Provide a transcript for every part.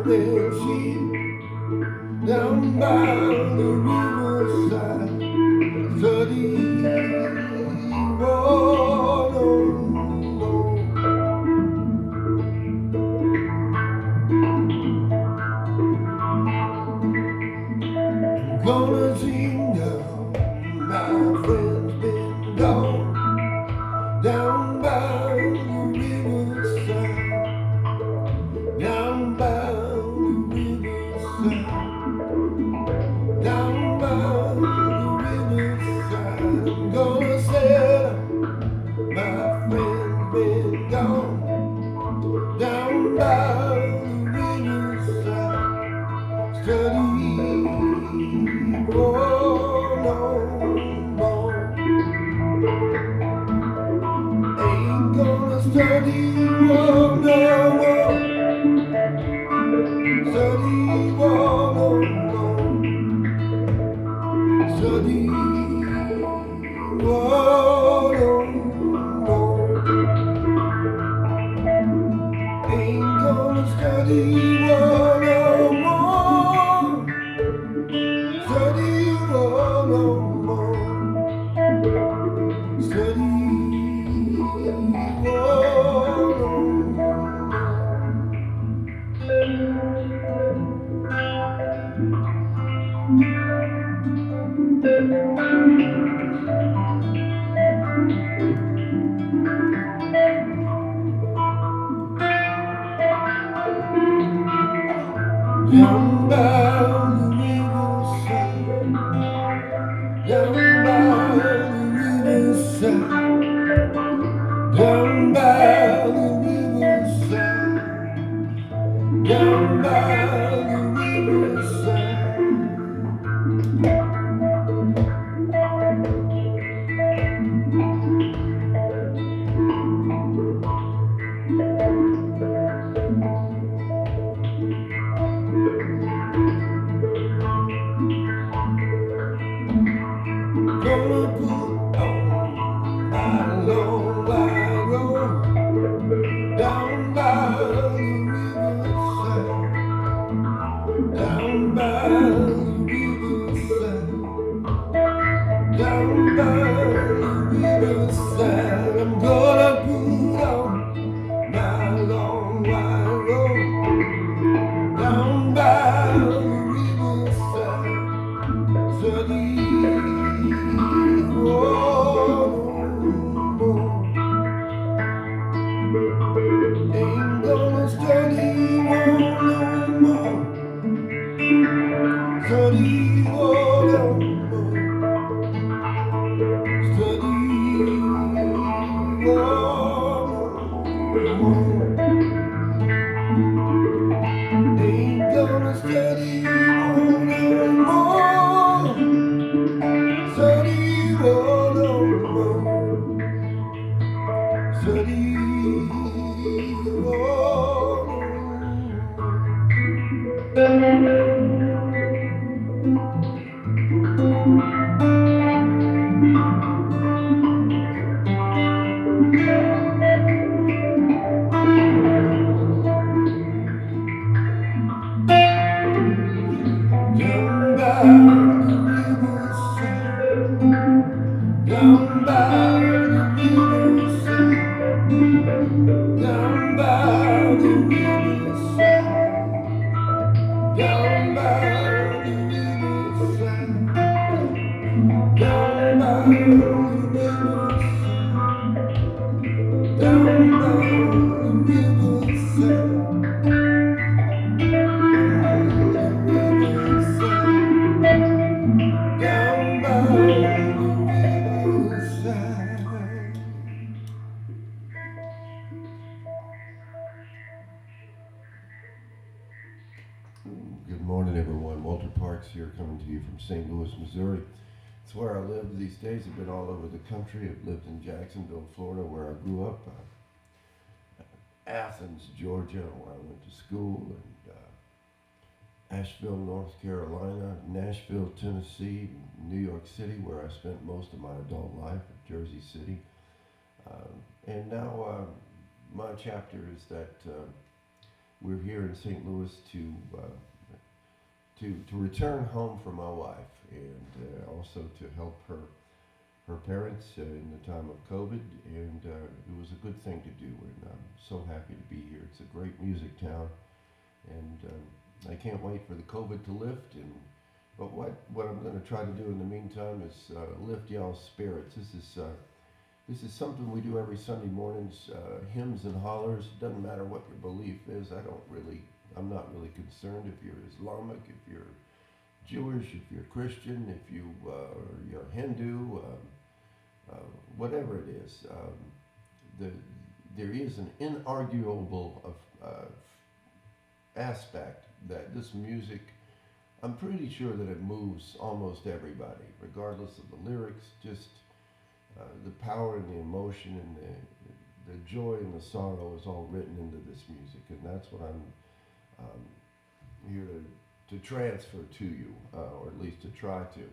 been sheep down by the riverside, studying water. Gonna sing now, my friend's been gone, down by the riverside, down by the riverside, down by the riverside. I'm gonna sail, my friend's been gone, down by the riverside, study war no more. Ain't gonna study war no more. Study war no more. Study war no more. Ain't gonna study war no more. Study war no more. Study down by the riverside, down by the riverside, down by the riverside, down by the riverside. Gonna put on my long white robe, down by the riverside, down by the riverside, down by the riverside. I'm gonna put on my long white robe, down by the riverside, study war no more. Ain't gonna study war no more. Study war no more. Study war no more. Ain't gonna study war no more. Study war no more. Study war no down by the riverside, down by the riverside, down by the riverside, down by the riverside, down by the riverside, down by the riverside, down by the riverside. Good morning, everyone. Walter Parks here, coming to you from St. Louis, Missouri. It's where I live these days. I've been all over the country. I've lived in Jacksonville, Florida, where I grew up. Athens, Georgia, where I went to school, and Asheville, North Carolina, Nashville, Tennessee, New York City, where I spent most of my adult life, Jersey City. And now my chapter is that we're here in St. Louis to return home for my wife and also to help her parents in the time of COVID, and it was a good thing to do, and I'm so happy to be here. It's a great music town, and I can't wait for the COVID to lift. But what I'm going to try to do in the meantime is lift y'all's spirits. This is something we do every Sunday mornings, hymns and hollers. Doesn't matter what your belief is. I'm not really concerned if you're Islamic, if you're Jewish, if you're Christian, if you're Hindu, whatever it is. There is an inarguable aspect that this music, I'm pretty sure that it moves almost everybody, regardless of the lyrics, just the power and the emotion and the joy and the sorrow is all written into this music, and that's what I'm here to transfer to you, or at least to try to.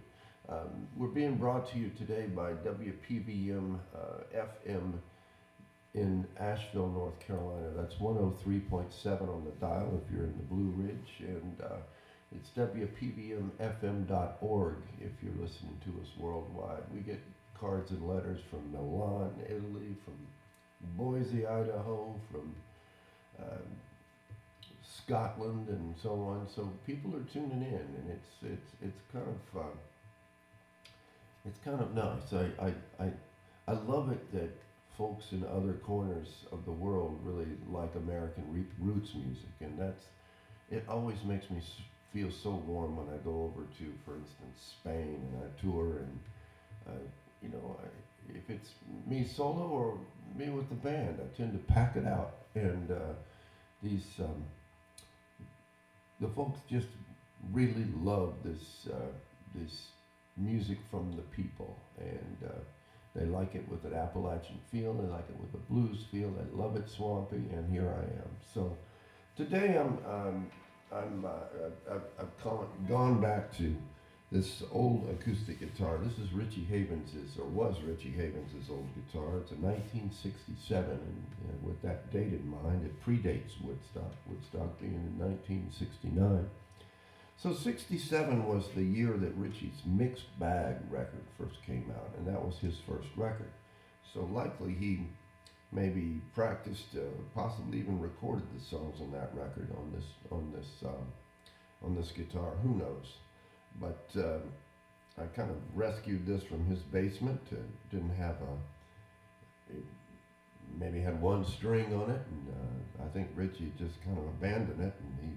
We're being brought to you today by WPVM FM in Asheville, North Carolina. That's 103.7 on the dial if you're in the Blue Ridge, and it's WPVMFM.org if you're listening to us worldwide. We get cards and letters from Milan, Italy, from Boise, Idaho, from Scotland, and so on. So people are tuning in, and it's kind of nice. I love it that folks in other corners of the world really like American roots music, and it always makes me feel so warm when I go over to, for instance, Spain, and I tour, and if it's me solo or me with the band, I tend to pack it out, and the folks just really love this music from the people, and they like it with an Appalachian feel, they like it with a blues feel, they love it swampy, and here I am. So today I've gone back to this old acoustic guitar. This is Richie Havens's, or was Richie Havens's old guitar. It's a 1967, and with that date in mind, it predates Woodstock being in 1969. So 67 was the year that Richie's Mixed Bag record first came out, and that was his first record. So likely he maybe practiced, possibly even recorded the songs on that record on this guitar. Who knows? But I kind of rescued this from his basement. Didn't have it maybe had one string on it, and I think Richie just kind of abandoned it, and he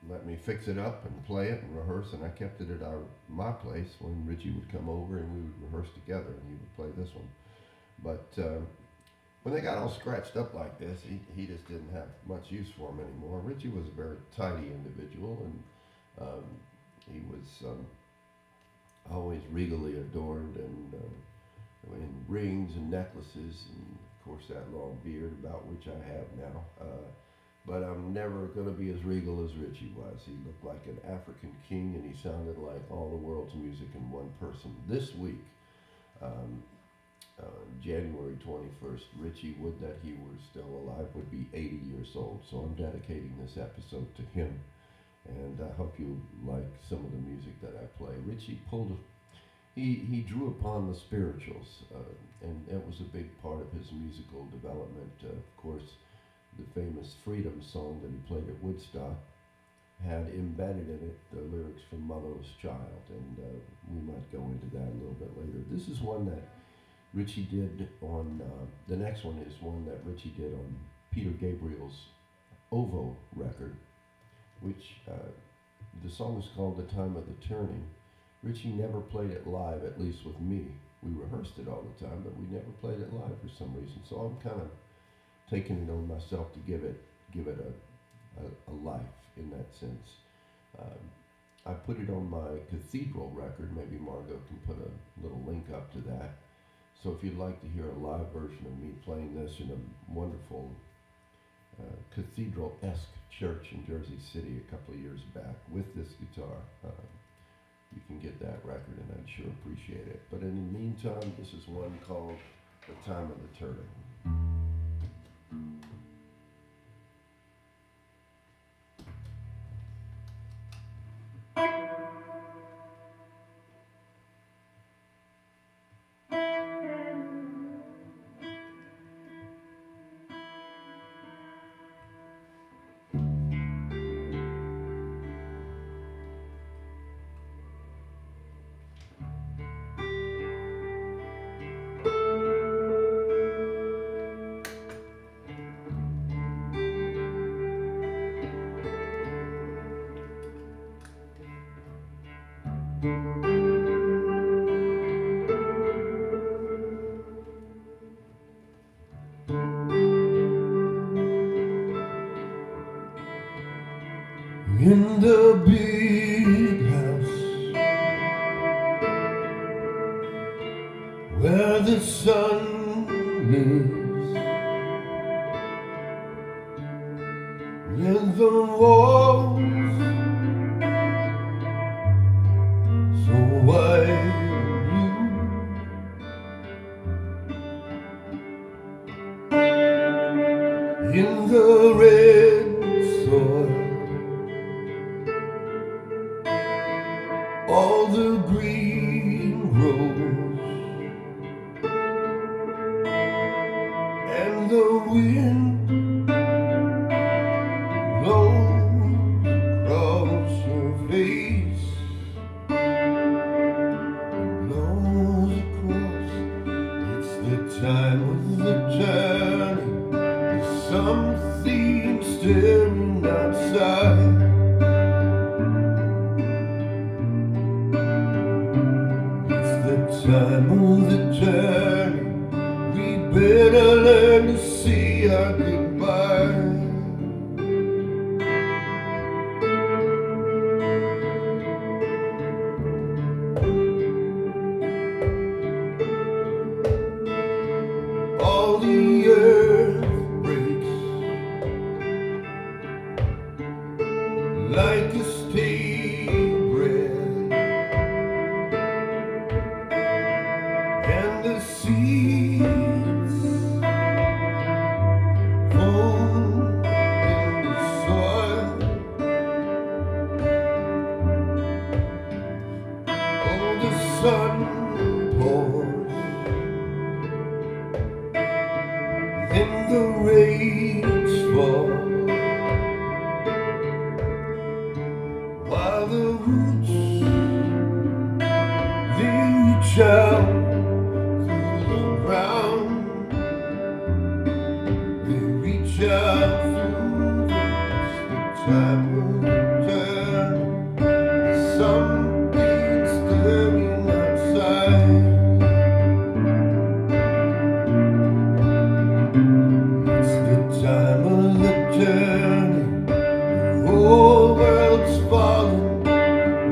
let me fix it up and play it and rehearse, and I kept it at my place when Richie would come over, and we would rehearse together, and he would play this one. But when they got all scratched up like this, he just didn't have much use for them anymore. Richie was a very tidy individual, and he was always regally adorned, and in rings and necklaces, and of course that long beard, about which I have now. But I'm never going to be as regal as Richie was. He looked like an African king, and he sounded like all the world's music in one person. This week, January 21st, Richie, would that he were still alive, would be 80 years old. So I'm dedicating this episode to him, and I hope you like some of the music that I play. Richie he drew upon the spirituals, and that was a big part of his musical development. Of course, the famous Freedom song that he played at Woodstock had embedded in it the lyrics from Motherless Child, and we might go into that a little bit later. This is one that Richie did on, the next one is one that Richie did on Peter Gabriel's OVO record, which the song is called The Time of the Turning. Richie never played it live, at least with me. We rehearsed it all the time, but we never played it live for some reason. So I'm kind of taking it on myself to give it a life in that sense. I put it on my Cathedral record. Maybe Margot can put a little link up to that. So if you'd like to hear a live version of me playing this in a wonderful cathedral-esque church in Jersey City a couple of years back with this guitar, you can get that record, and I'd sure appreciate it. But in the meantime, this is one called The Time of the Turning. In the big house where the sun lives, with the walls so wide and blue, in the red soil all the green grows, and the wind blows across your face, blows across. It's the time of the journey. There's something stirring outside. Time of the journey, we better learn to say our goodbye. All the earth breaks like a stale bread, and the seeds fall in the soil. Oh, the sun pours, then the rains fall, while the roots, they reach out ground, they reach out through the time of the turn. There's something stirring outside. It's the time of the journey. The whole world's falling.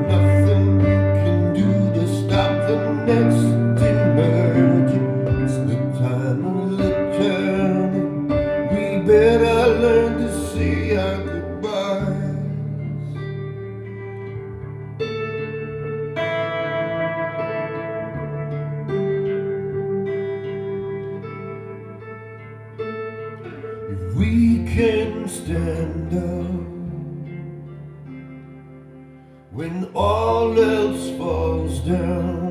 Nothing you can do to stop the next emerging. Better learn to say our goodbyes. If we can stand up when all else falls down,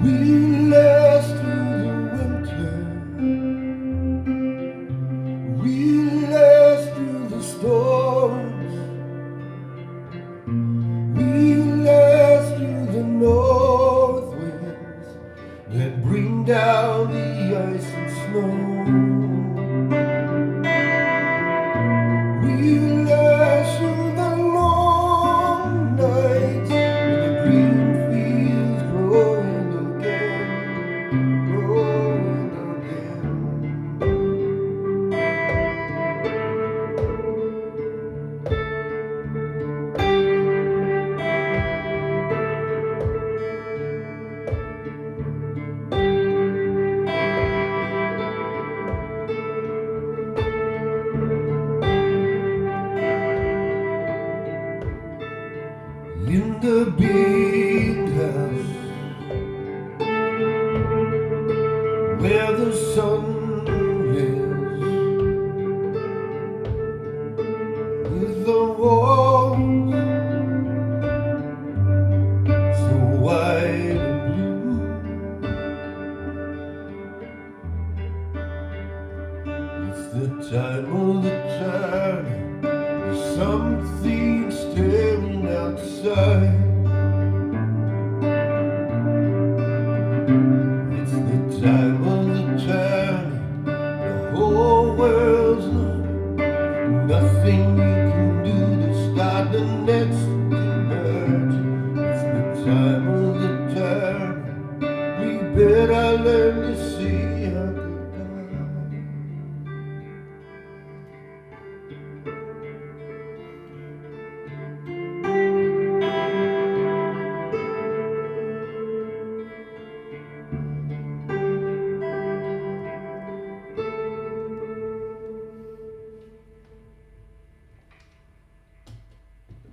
we last through the winter, we last through the storms, we last through the north winds that bring down the ice and snow. We last through the long nights when the green fields growing again, growing again. where the sun lives, with the walls so wide and blue. It's the time of the time, there's something staring outside. It's the time of the time, the whole world's lost. Nothing you can do to start the next emerge. It's the time of the time, we better learn to see our goodbye.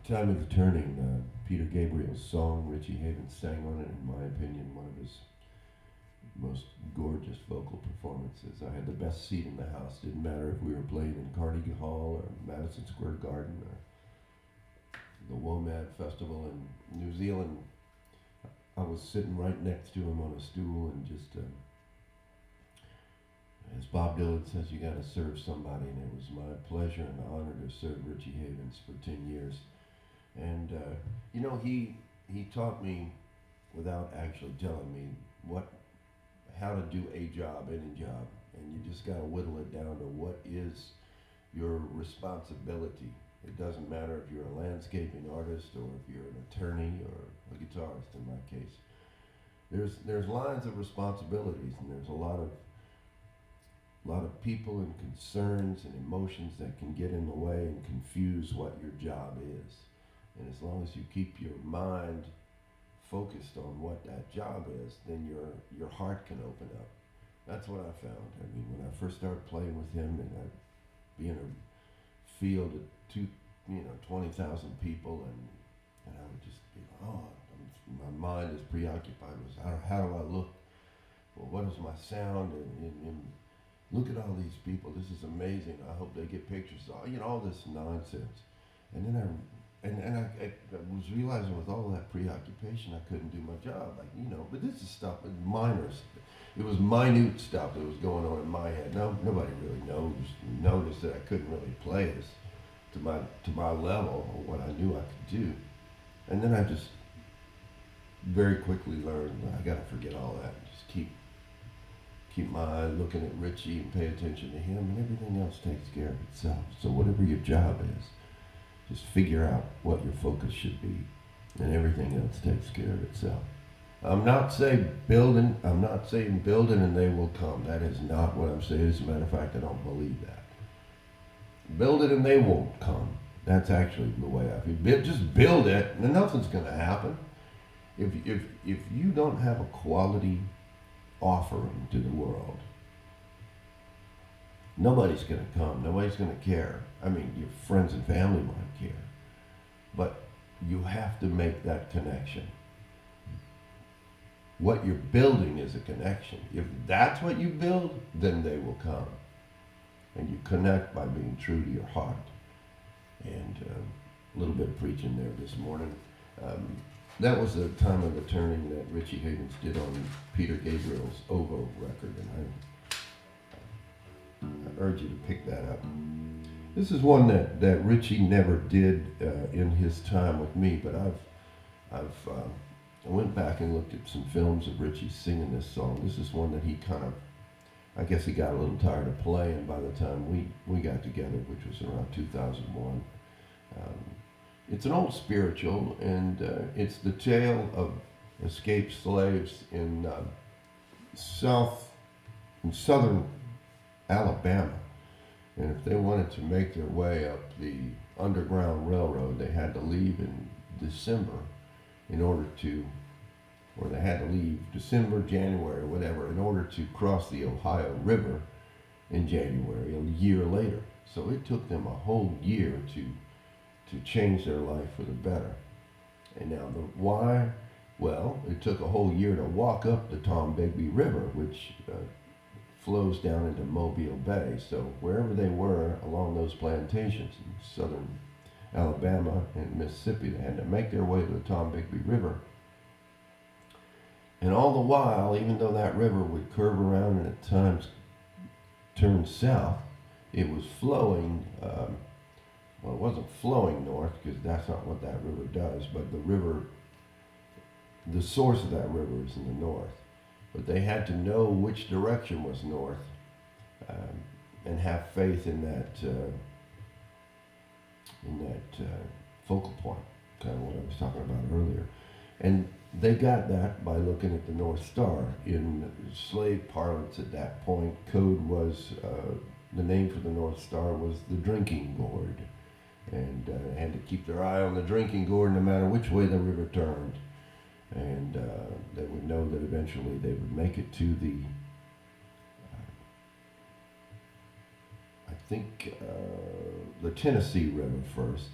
The Time of the Turning, Peter Gabriel's song. Richie Havens sang on it, in my opinion, one of his most gorgeous vocal performances. I had the best seat in the house. Didn't matter if we were playing in Carnegie Hall or Madison Square Garden or the WOMAD Festival in New Zealand. I was sitting right next to him on a stool, and just, as Bob Dylan says, you got to serve somebody, and it was my pleasure and honor to serve Richie Havens for 10 years. And, he taught me, without actually telling me, how to do a job, any job. And you just got to whittle it down to what is your responsibility. It doesn't matter if you're a landscaping artist or if you're an attorney or a guitarist, in my case. There's lines of responsibilities, and there's a lot of people and concerns and emotions that can get in the way and confuse what your job is. And as long as you keep your mind focused on what that job is, then your heart can open up. That's what I found. I mean, when I first started playing with him, and I'd be in a field of 20,000 people, and I would just be, my mind is preoccupied with how do I look? Well, what is my sound? And look at all these people. This is amazing. I hope they get pictures. All this nonsense. And then I was realizing with all that preoccupation, I couldn't do my job. But this is stuff, minor. It was minute stuff that was going on in my head. Nobody really noticed that I couldn't really play this to my level or what I knew I could do. And then I just very quickly learned I got to forget all that and just keep my eye looking at Richie and pay attention to him, and everything else takes care of itself. So whatever your job is, just figure out what your focus should be, and everything else takes care of itself. I'm not saying building and they will come. That is not what I'm saying. As a matter of fact, I don't believe that. Build it and they won't come. That's actually the way I feel. Just build it, and nothing's going to happen. If you don't have a quality offering to the world, nobody's going to come. Nobody's going to care. I mean, your friends and family might care, but you have to make that connection. What you're building is a connection. If that's what you build, then they will come. And you connect by being true to your heart. And a little bit of preaching there this morning. That was the Time of the Turning that Richie Havens did on Peter Gabriel's OVO record, and I urge you to pick that up. This is one that Richie never did in his time with me, but I went back and looked at some films of Richie singing this song. This is one that he I guess he got a little tired of playing by the time we got together, which was around 2001. It's an old spiritual, and it's the tale of escaped slaves in southern Alabama. And if they wanted to make their way up the Underground Railroad, they had to leave in December they had to leave December, January, whatever, in order to cross the Ohio River in January, a year later. So it took them a whole year to change their life for the better. And now why? Well, it took a whole year to walk up the Tombigbee River, which flows down into Mobile Bay. So wherever they were along those plantations in southern Alabama and Mississippi, they had to make their way to the Tombigbee River. And all the while, even though that river would curve around and at times turn south, it was flowing, well, it wasn't flowing north, because that's not what that river does, but the source of that river is in the north. But they had to know which direction was north, and have faith in that focal point, kind of what I was talking about earlier. And they got that by looking at the North Star. In slave parlance at that point, code was, the name for the North Star was the drinking gourd. And they had to keep their eye on the drinking gourd no matter which way the river turned. And they would know that eventually they would make it to the, the Tennessee River first,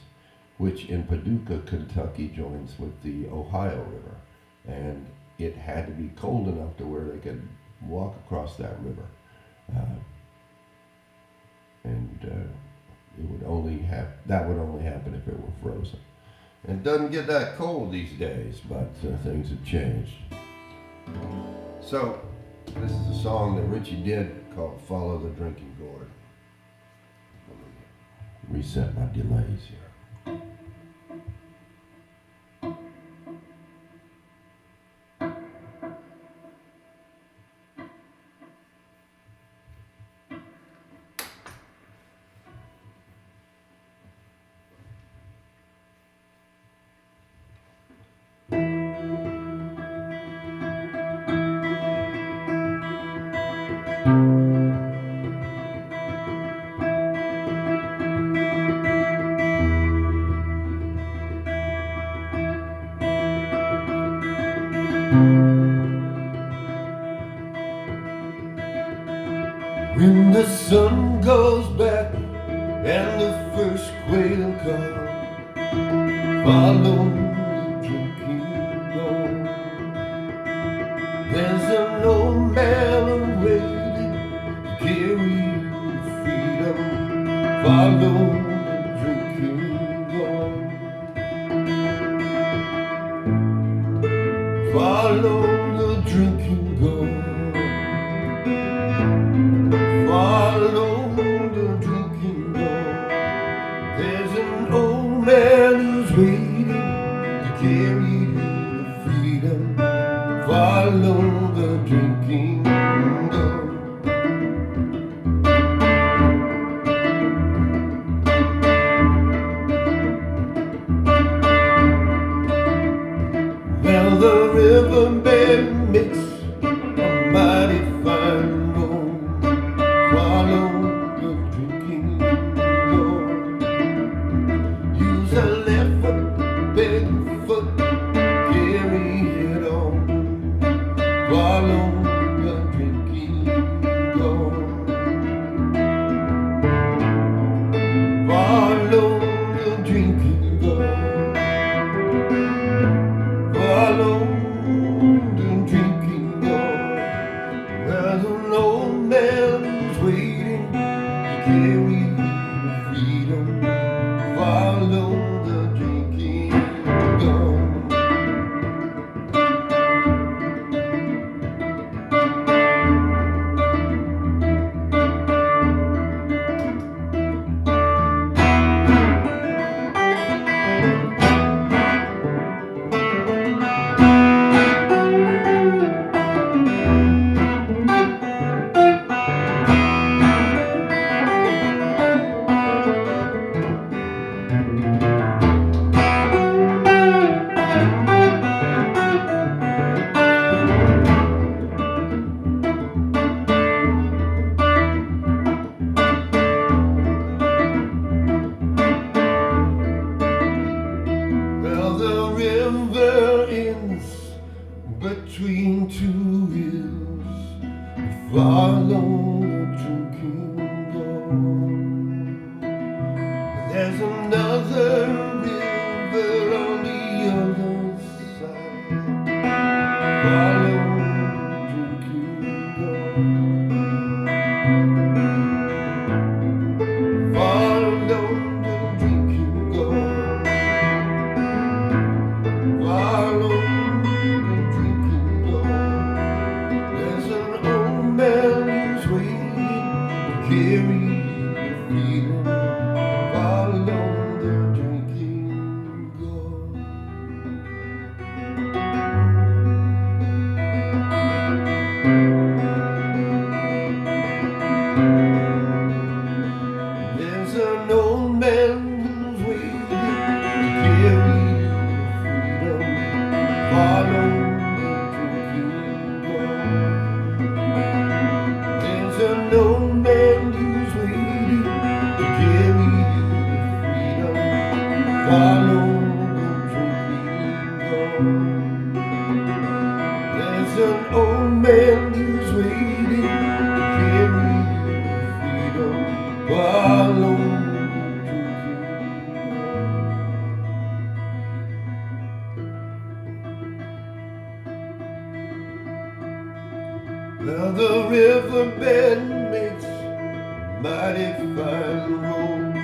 which in Paducah, Kentucky joins with the Ohio River. And it had to be cold enough to where they could walk across that river. That would only happen if it were frozen. And it doesn't get that cold these days, but things have changed. So, this is a song that Richie did called Follow the Drinking Gourd. Let me reset my delays here. When the sun goes back and the first quail comes, follow the drinking gourd. There's an old man waiting to carry you to freedom. Follow the drinking gourd. Follow the drinking gourd. Follow the drinking gourd. There's an old man who's waiting to carry you to freedom. Follow the drinking gourd. Well, the riverbed makes a mighty fine road. Follow the drinking gourd. Use a left foot, big foot, carry it on. Follow the drinking gourd. Follow the drinking gourd. Follow the drinking gourd. There's an old man who's waiting to carry you to freedom. Follow the drinking gourd. Well, the river ends between two hills. Follow the drinking gourd. There's another river on the other side. Follow the drinking gourd. man who's waiting to give me freedom. Follow now the riverbed makes a mighty fine road.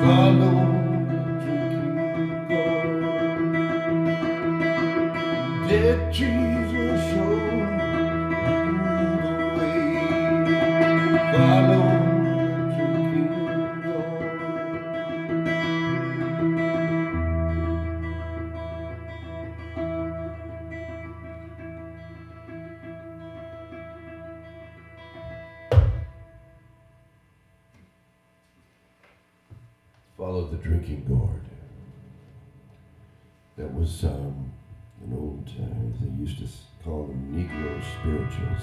Follow the drinking gourd. Dead trees will show you the way. Follow the drinking gourd. Follow the drinking gourd. That was an old, they used to call them Negro spirituals.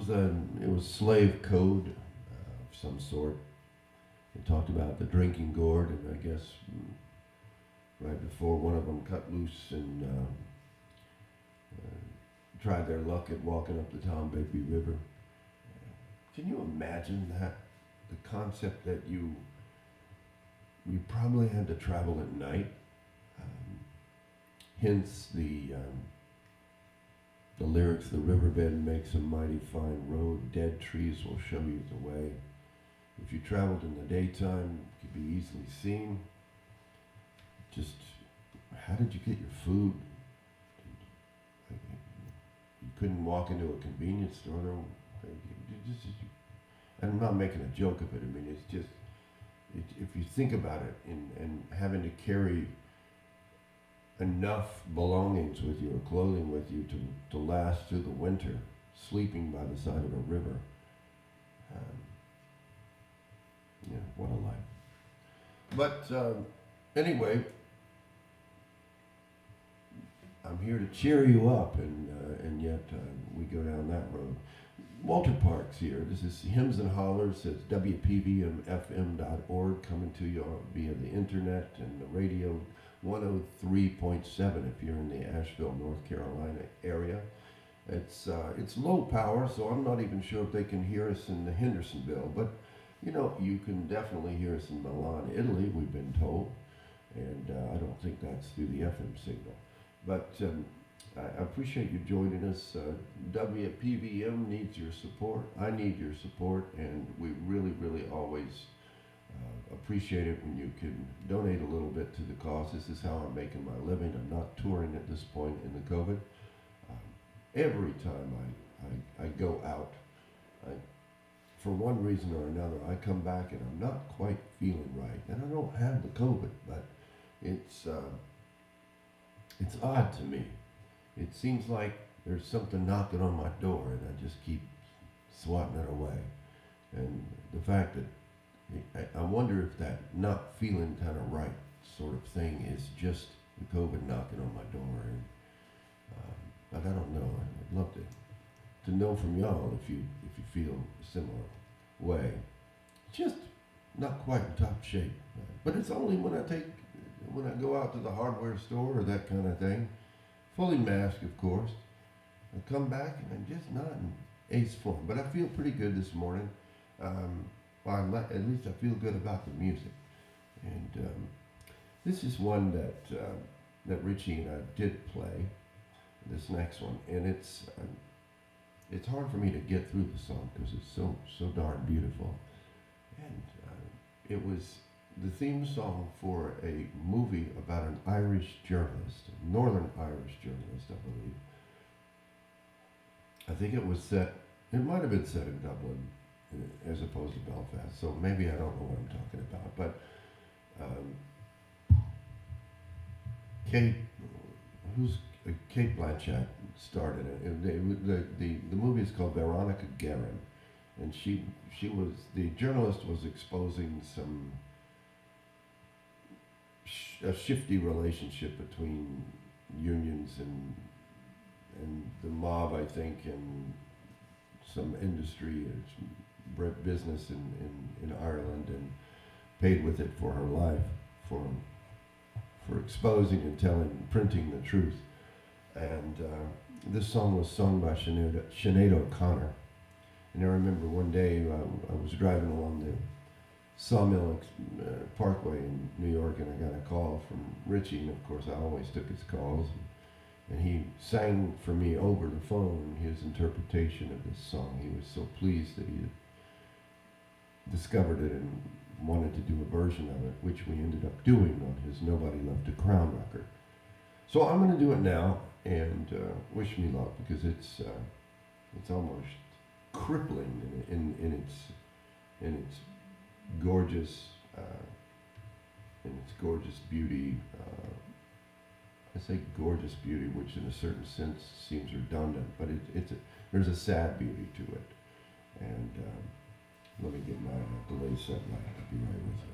And it was slave code of some sort. It talked about the drinking gourd, and I guess right before one of them cut loose and tried their luck at walking up the Tombigbee River. Can you imagine that? The concept that you probably had to travel at night. Hence the lyrics, the riverbed makes a mighty fine road, dead trees will show you the way. If you traveled in the daytime, it could be easily seen. Just, how did you get your food? You couldn't walk into a convenience store. I'm not making a joke of it. I mean, it's just, if you think about it, and having to carry enough belongings with you or clothing with you to last through the winter, sleeping by the side of a river. Yeah, what a life. But anyway, I'm here to cheer you up, and yet we go down that road. Walter Parks here. This is Hymns and Hollers. It's WPVMFM.org, coming to you via the internet and the radio. 103.7 if you're in the Asheville, North Carolina area. It's low power, so I'm not even sure if they can hear us in Hendersonville, but you know, you can definitely hear us in Milan, Italy, we've been told, and I don't think that's through the FM signal. But I appreciate you joining us. WPVM needs your support. I need your support, and we really, really always appreciate it when you can donate a little bit to the cause. This is how I'm making my living. I'm not touring at this point in the COVID. Every time I go out, for one reason or another, I come back and I'm not quite feeling right. And I don't have the COVID, but it's odd to me. It seems like there's something knocking on my door, and I just keep swatting it away. And the fact that I wonder if that not feeling kind of right sort of thing is just the COVID knocking on my door. And but I don't know. I'd love to know from y'all if you feel a similar way. Just not quite in top shape. But it's only when I go out to the hardware store or that kind of thing, fully masked, of course. I come back and I'm just not in ace form. But I feel pretty good this morning. Well, at least I feel good about the music. And this is one that Richie and I did play, this next one. And it's hard for me to get through the song because it's so darn beautiful. And it was the theme song for a movie about an Irish journalist, a Northern Irish journalist, I believe. I think it might have been set in Dublin, as opposed to Belfast, so maybe I don't know what I'm talking about, but Kate Blanchett started it. The movie is called Veronica Guerin, and the journalist was exposing a shifty relationship between unions and the mob, I think, and some industry business in Ireland, and paid with it for her life, for for exposing and printing the truth. And this song was sung by Sinead O'Connor. And I remember one day I was driving along the Sawmill Parkway in New York, and I got a call from Richie, and of course I always took his calls. And he sang for me over the phone his interpretation of this song. He was so pleased that he had discovered it and wanted to do a version of it, which we ended up doing on his Nobody Left a Crown record. So I'm going to do it now, and wish me luck, because it's almost crippling in its gorgeous beauty. I say gorgeous beauty, which in a certain sense seems redundant, but there's a sad beauty to it. And let me get my delay set right. I'll be right with you.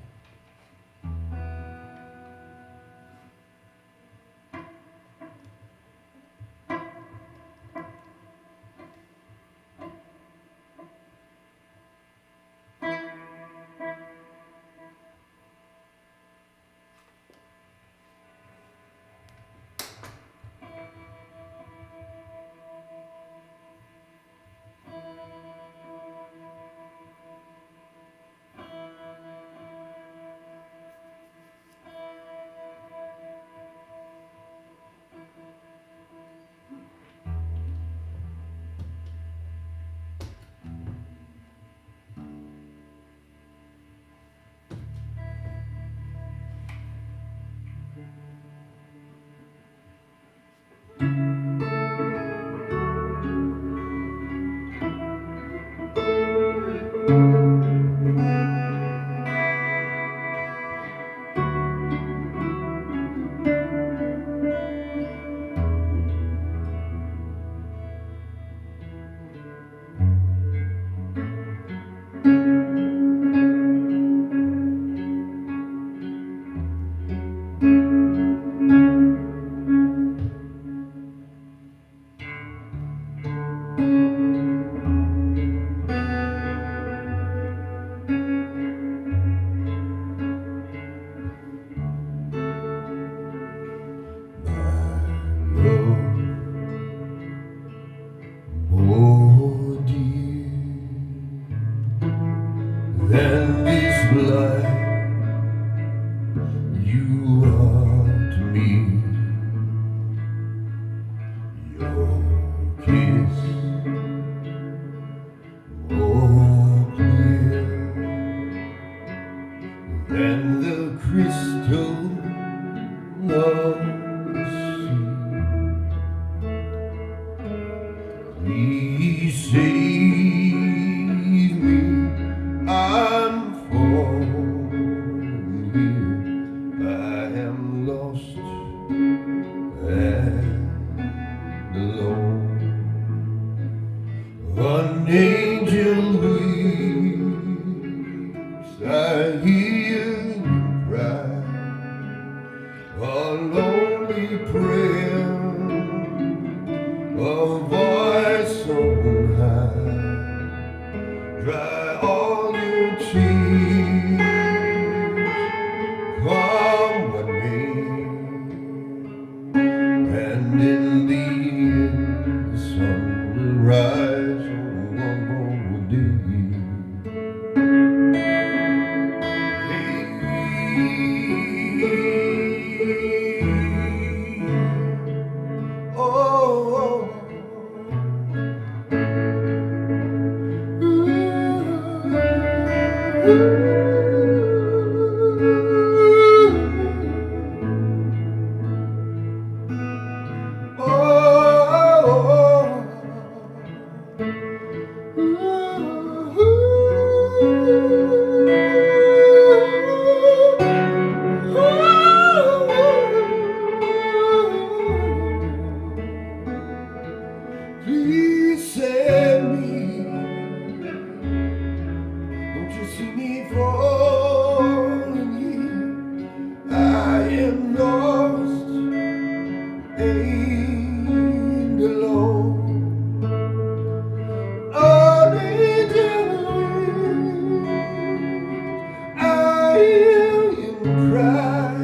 Than this life you are to me. Your kiss more clear than the crystal of the sea. Please save me. I'm falling here, I am lost and alone. An angel weeps, I hear you cry, a lonely prayer, a voice on high, dry all your tears, come with me, and in the end the sun will rise on one more day. Please save me. Don't you see me falling here? I am lost and alone. All the time I hear you cry,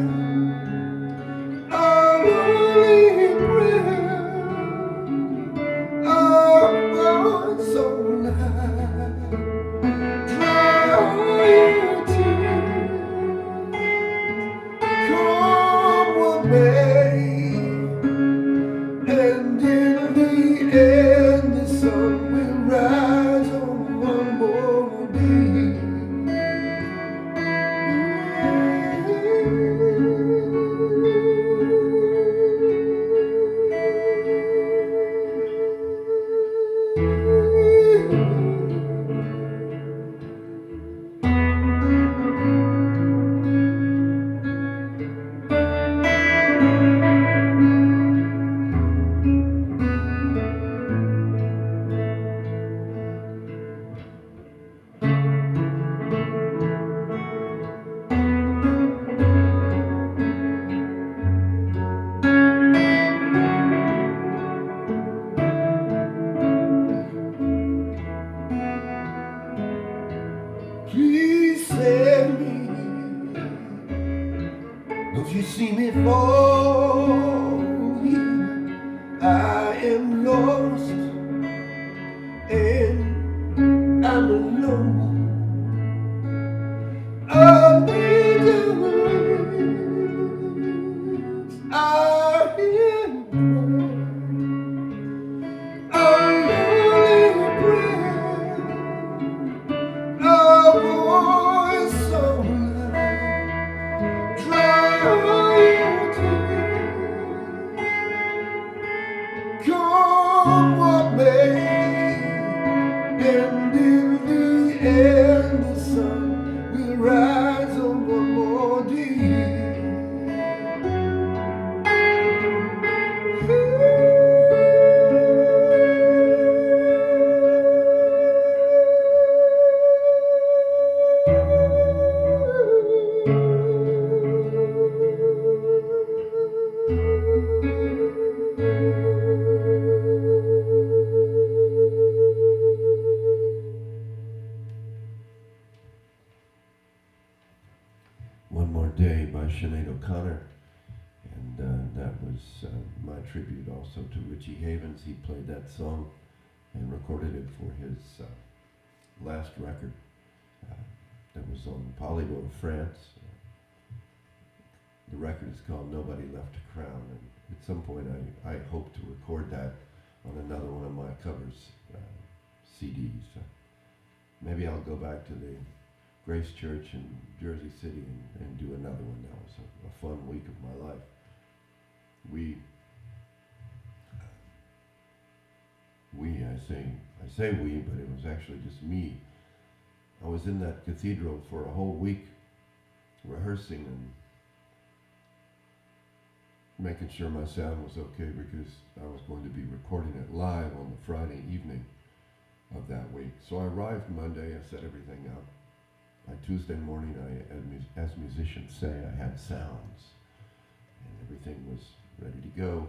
tribute also to Richie Havens. He played that song and recorded it for his last record that was on Polydor of France. The record is called Nobody Left a Crown, and at some point I hope to record that on another one of my covers CDs. Maybe I'll go back to the Grace Church in Jersey City and do another one. That was a fun week of my life. I say we, but it was actually just me. I was in that cathedral for a whole week rehearsing and making sure my sound was okay, because I was going to be recording it live on the Friday evening of that week. So I arrived Monday, I set everything up. By Tuesday morning, as musicians say, I had sounds, and everything was ready to go.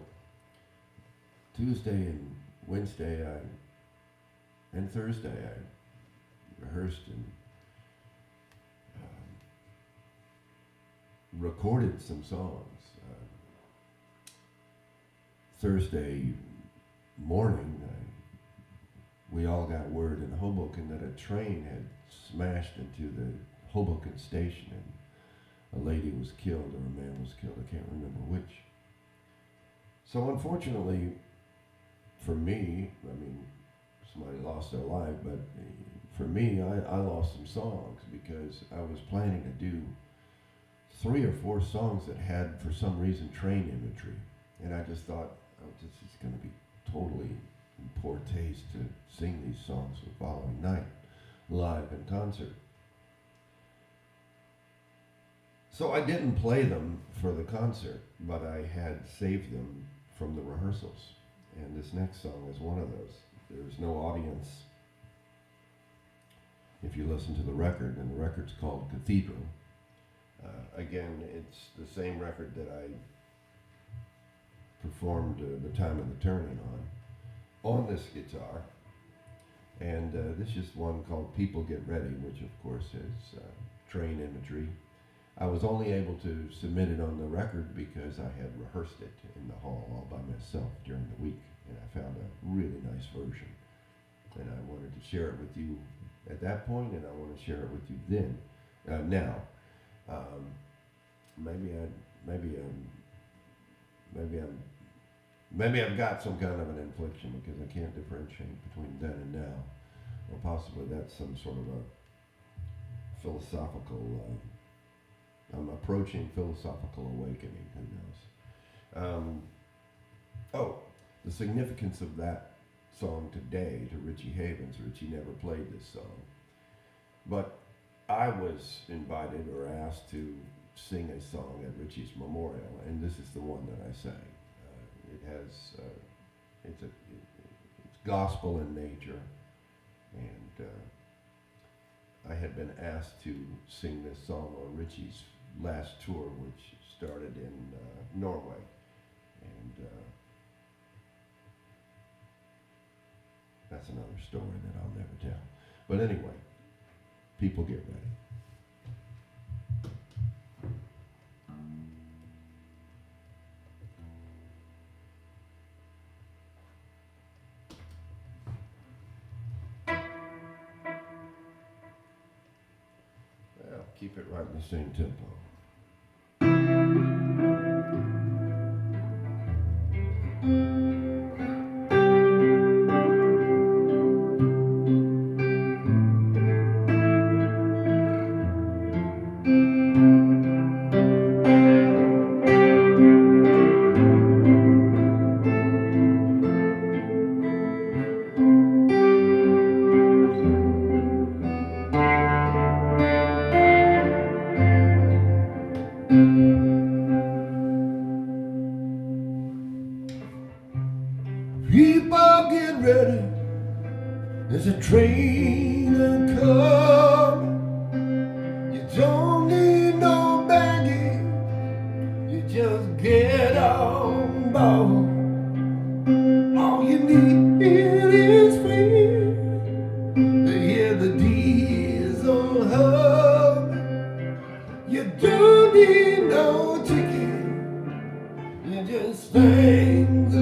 Tuesday and Wednesday and Thursday I rehearsed and recorded some songs. Thursday morning, we all got word in Hoboken that a train had smashed into the Hoboken station and a lady was killed or a man was killed. I can't remember which. So unfortunately for me, I mean, somebody lost their life, but for me, I lost some songs because I was planning to do 3 or 4 songs that had, for some reason, train imagery. And I just thought, oh, this is going to be totally in poor taste to sing these songs the following night, live in concert. So I didn't play them for the concert, but I had saved them from the rehearsals. And this next song is one of those. There's no audience if you listen to the record, and the record's called Cathedral. Again, it's the same record that I performed The Time of the Turning on this guitar. And this is one called People Get Ready, which of course is train imagery. I was only able to submit it on the record because I had rehearsed it in the hall all by myself during the week, and I found a really nice version. And I wanted to share it with you at that point, and I want to share it with you then. Now, maybe I've got some kind of an infliction because I can't differentiate between then and now, or possibly that's some sort of a philosophical. I'm approaching philosophical awakening. Who knows? The significance of that song today to Richie Havens. Richie never played this song, but I was invited or asked to sing a song at Richie's memorial, and this is the one that I sang. It's gospel in nature, and I had been asked to sing this song on Richie's last tour, which started in Norway, and that's another story that I'll never tell. But anyway, people get ready. Well, keep it right in the same tempo. People get ready, there's a train a-coming. You don't need no baggage, you just get on board. All you need is free to hear the diesel hum. You don't need no ticket, you just thank the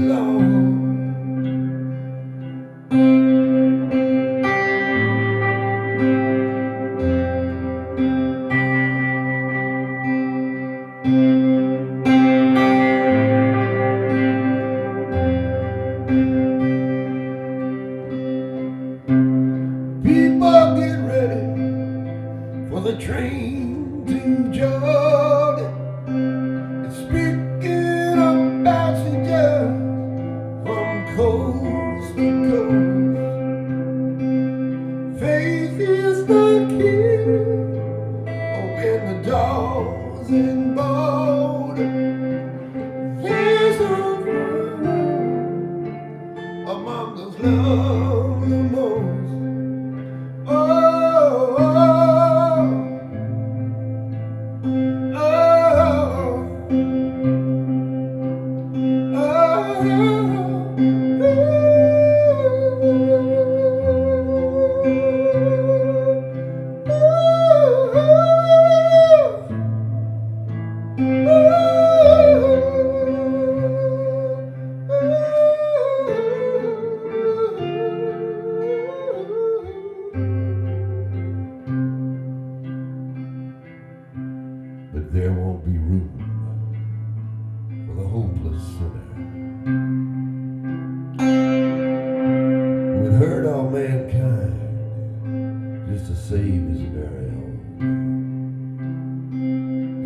save his very own.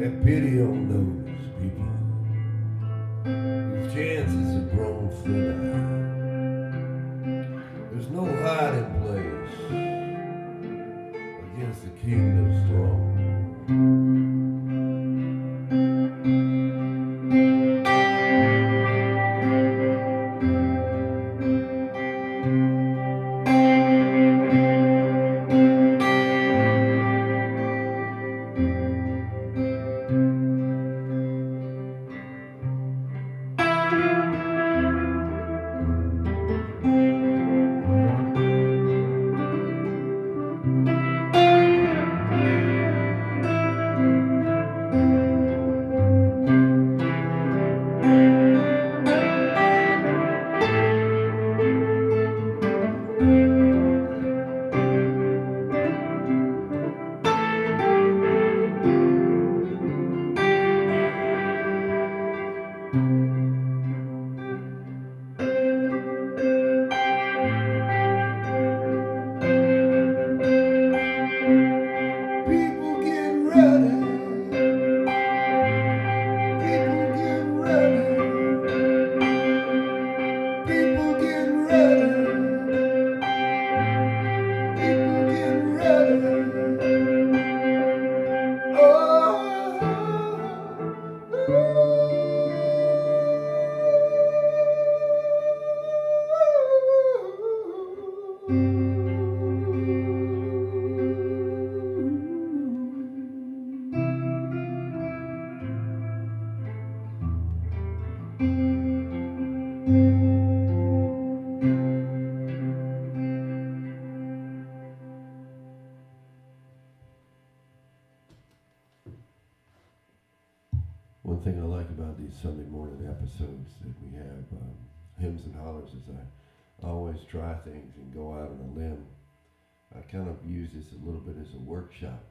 Have pity on those people whose chances have grown thinner. There's no hiding place against the kingdom's throne. One thing I like about these Sunday morning episodes that we have, Hymns and Hollers, is I always try things and go out on a limb. I kind of use this a little bit as a workshop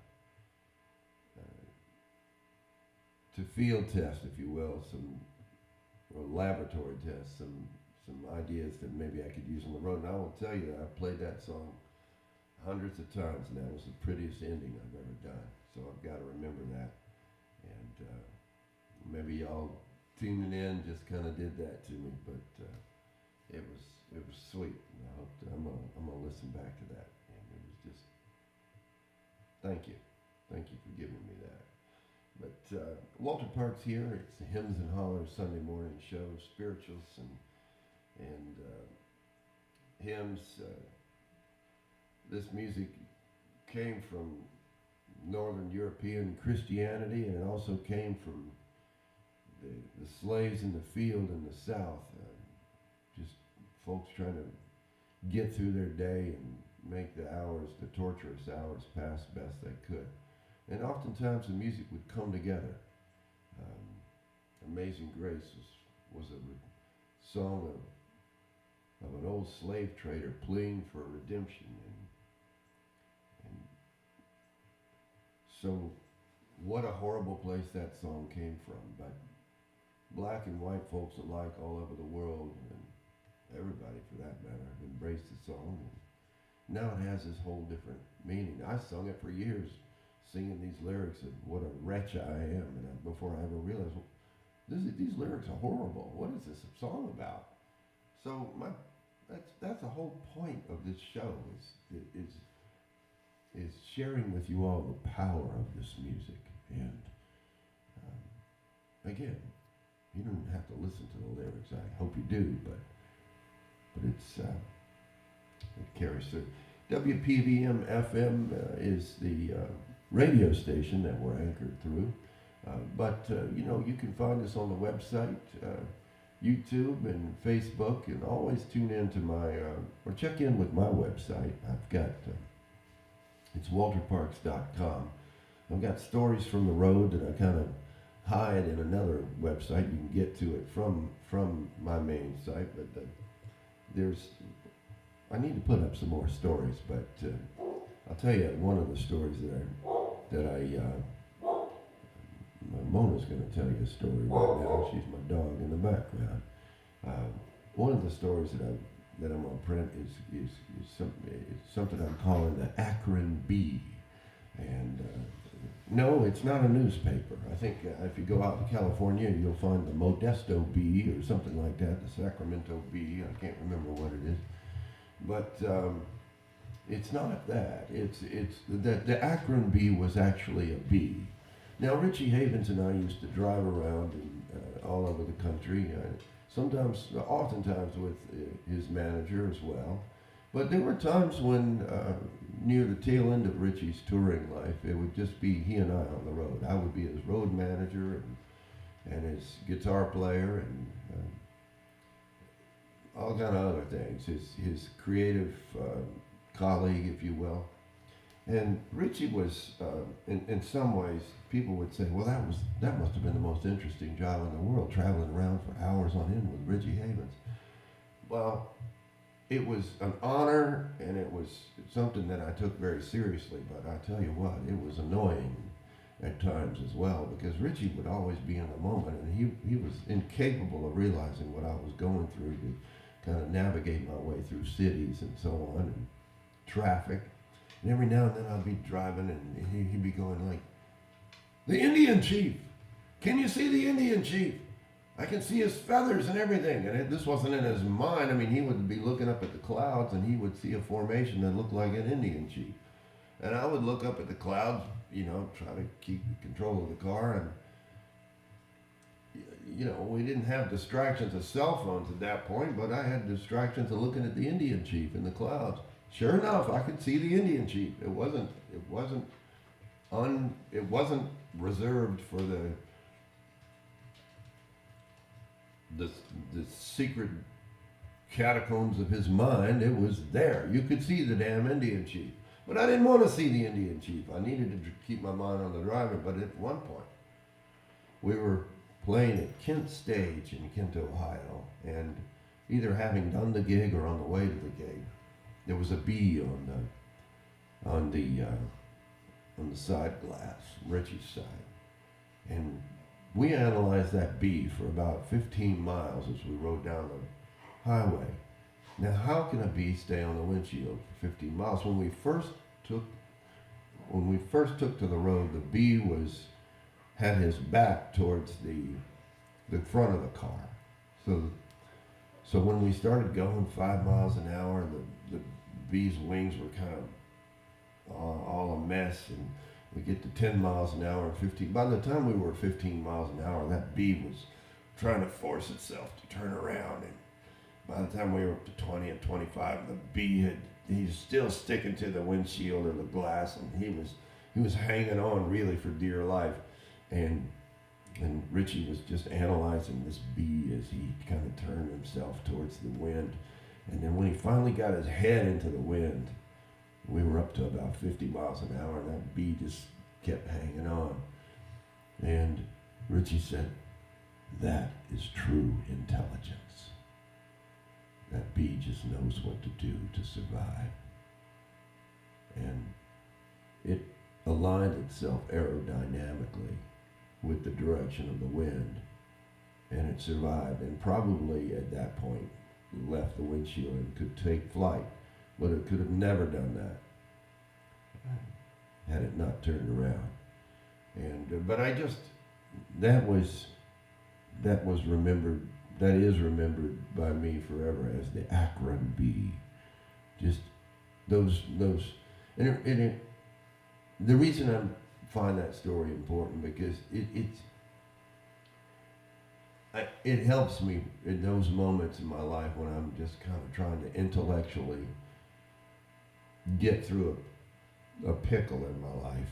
to field test, if you will, or laboratory test, some ideas that maybe I could use on the road. And I will tell you that I've played that song hundreds of times, and that was the prettiest ending I've ever done. So I've got to remember that. And maybe y'all tuning in just kind of did that to me, but it was sweet. And I hope I'm gonna listen back to that. And it was just thank you for giving me that. But Walter Park's here. It's the Hymns and Hollers Sunday morning show, spirituals and hymns. This music came from Northern European Christianity, and it also came from the slaves in the field in the South, just folks trying to get through their day and make the torturous hours, pass best they could. And oftentimes the music would come together. Amazing Grace was a song of an old slave trader pleading for redemption. And so what a horrible place that song came from. But black and white folks alike all over the world, and everybody for that matter, embraced the song. And now it has this whole different meaning. I sung it for years, singing these lyrics of what a wretch I am, and before I ever realized, well, these lyrics are horrible. What is this song about? So that's the whole point of this show is sharing with you all the power of this music. And again, you don't have to listen to the lyrics. I hope you do, but it carries through. WPVM FM is the radio station that we're anchored through. But you can find us on the website, YouTube and Facebook, and always tune in to or check in with my website. I've got, it's walterparks.com. I've got stories from the road that I kind of hide in another website. You can get to it from my main site, but I need to put up some more stories, but I'll tell you one of the stories Mona's going to tell you a story right now. She's my dog in the background. One of the stories that that I'm going to print is something I'm calling the Akron Bee. And no, it's not a newspaper. I think if you go out to California, you'll find the Modesto Bee or something like that, the Sacramento Bee. I can't remember what it is. But it's not that. It's the Akron Bee was actually a bee. Now, Richie Havens and I used to drive around all over the country, oftentimes with his manager as well. But there were times when, near the tail end of Richie's touring life, it would just be he and I on the road. I would be his road manager and his guitar player and all kind of other things, his creative colleague, if you will. And Richie was, in some ways, people would say, well, that must have been the most interesting job in the world, traveling around for hours on end with Richie Havens. Well, it was an honor, and it was something that I took very seriously, but I tell you what, it was annoying at times as well, because Richie would always be in the moment, and he was incapable of realizing what I was going through to kind of navigate my way through cities and so on, and traffic. And every now and then I'd be driving, and he'd be going like, "The Indian chief! Can you see the Indian chief? I can see his feathers and everything." And this wasn't in his mind. I mean, he would be looking up at the clouds, and he would see a formation that looked like an Indian chief. And I would look up at the clouds, try to keep control of the car. And, we didn't have distractions of cell phones at that point, but I had distractions of looking at the Indian chief in the clouds. Sure enough, I could see the Indian chief. It wasn't reserved for the secret catacombs of his mind. It was there. You could see the damn Indian chief. But I didn't want to see the Indian chief. I needed to keep my mind on the driver. But at one point, we were playing at Kent Stage in Kent, Ohio, and either having done the gig or on the way to the gig, there was a bee on the side glass, Richie's side, and we analyzed that bee for about 15 miles as we rode down the highway. Now, how can a bee stay on the windshield for 15 miles? When we first took to the road, the bee had his back towards the front of the car. So when we started going 5 miles an hour, the bee's wings were kind of all a mess, and we get to 10 miles an hour and 15. By the time we were 15 miles an hour, that bee was trying to force itself to turn around, and by the time we were up to 20 and 25, the bee he's still sticking to the windshield or the glass, and he was hanging on really for dear life. And Richie was just analyzing this bee as he kind of turned himself towards the wind. And then when he finally got his head into the wind, we were up to about 50 miles an hour, and that bee just kept hanging on. And Richie said, "That is true intelligence. That bee just knows what to do to survive." And it aligned itself aerodynamically with the direction of the wind, and it survived, and probably at that point left the windshield and could take flight, but it could have never done that had it not turned around. And but that is remembered by me forever as the Akron Bee. Just those and the reason I find that story important, because it helps me in those moments in my life when I'm just kind of trying to intellectually get through a pickle in my life.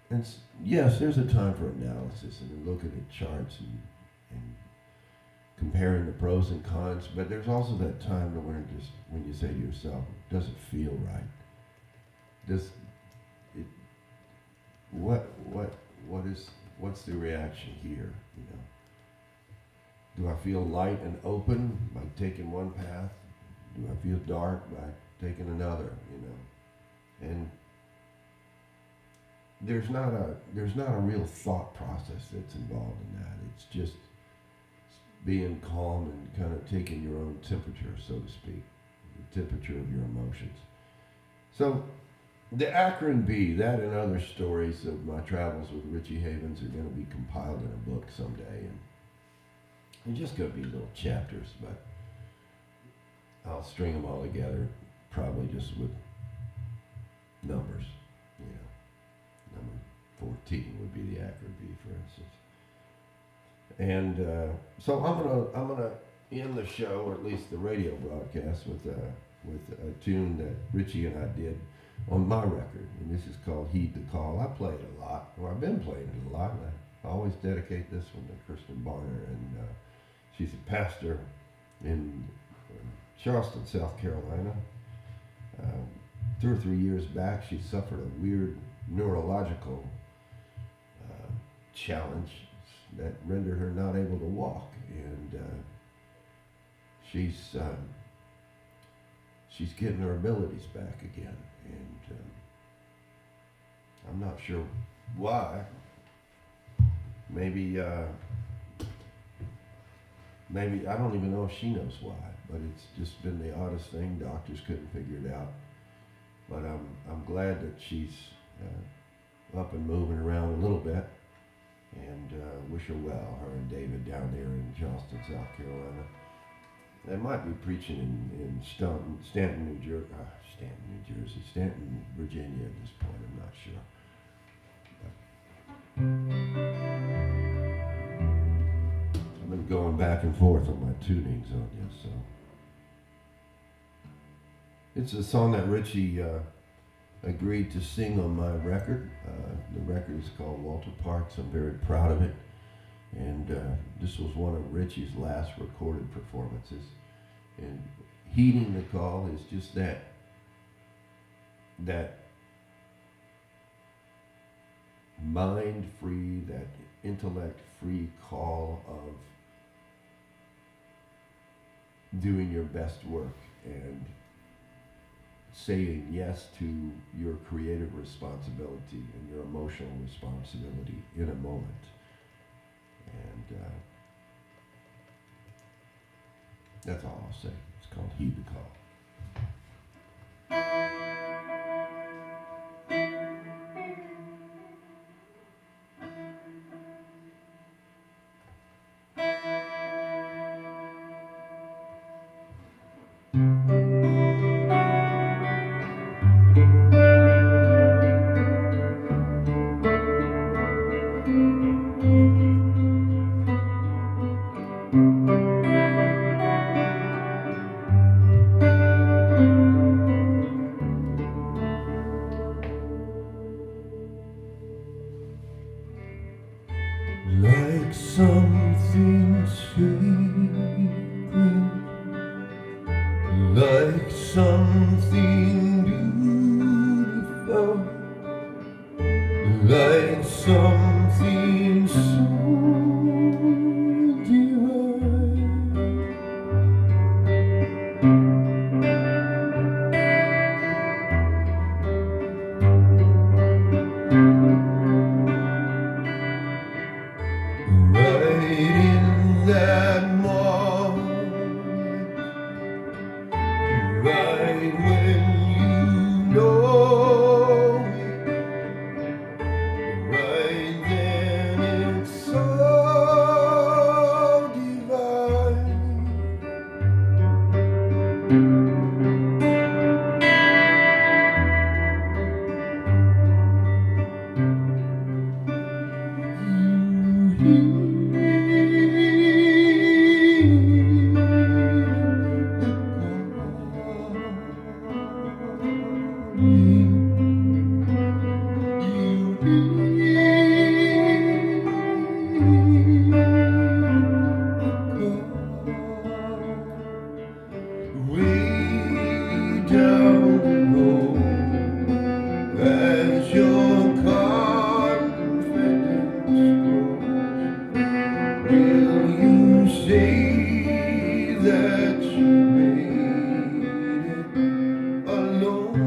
And yes, there's a time for analysis and looking at charts and comparing the pros and cons, but there's also that time to when you say to yourself, does it feel right? What's the reaction here? Do I feel light and open by taking one path? Do I feel dark by taking another? And there's not a real thought process that's involved in that. It's just being calm and kind of taking your own temperature, so to speak, the temperature of your emotions. So the Akron Bee, that and other stories of my travels with Richie Havens are going to be compiled in a book someday, and they're just going to be little chapters, but I'll string them all together, probably just with numbers. You know, number 14 would be the Akron Bee, for instance. And so I'm gonna end the show, or at least the radio broadcast, with a tune that Richie and I did on my record, and this is called "Heed the Call." I play it a lot, or I've been playing it a lot, and I always dedicate this one to Kristen Barner, and she's a pastor in Charleston, South Carolina. 2 or 3 years back, she suffered a weird neurological challenge that rendered her not able to walk, and she's getting her abilities back again, and I'm not sure why. Maybe I don't even know if she knows why, but it's just been the oddest thing. Doctors couldn't figure it out, but I'm glad that she's up and moving around a little bit. And wish her well, her and David down there in Charleston, South Carolina. They might be preaching in Stanton, New Jersey, Stanton, Virginia at this point, I'm not sure. I've been going back and forth on my tunings on this, so. It's a song that Richie agreed to sing on my record. The record is called Walter Parks. I'm very proud of it. And this was one of Richie's last recorded performances. And heeding the call is just that mind-free, that intellect-free call of doing your best work and saying yes to your creative responsibility and your emotional responsibility in a moment. And that's all I'll say. It's called Heed the Call. Like something sacred, like something beautiful, like something so divine. Right in that moment, right when you know it, right then it's so divine. Way down the road, as your confidence grows, will you say that you made it alone?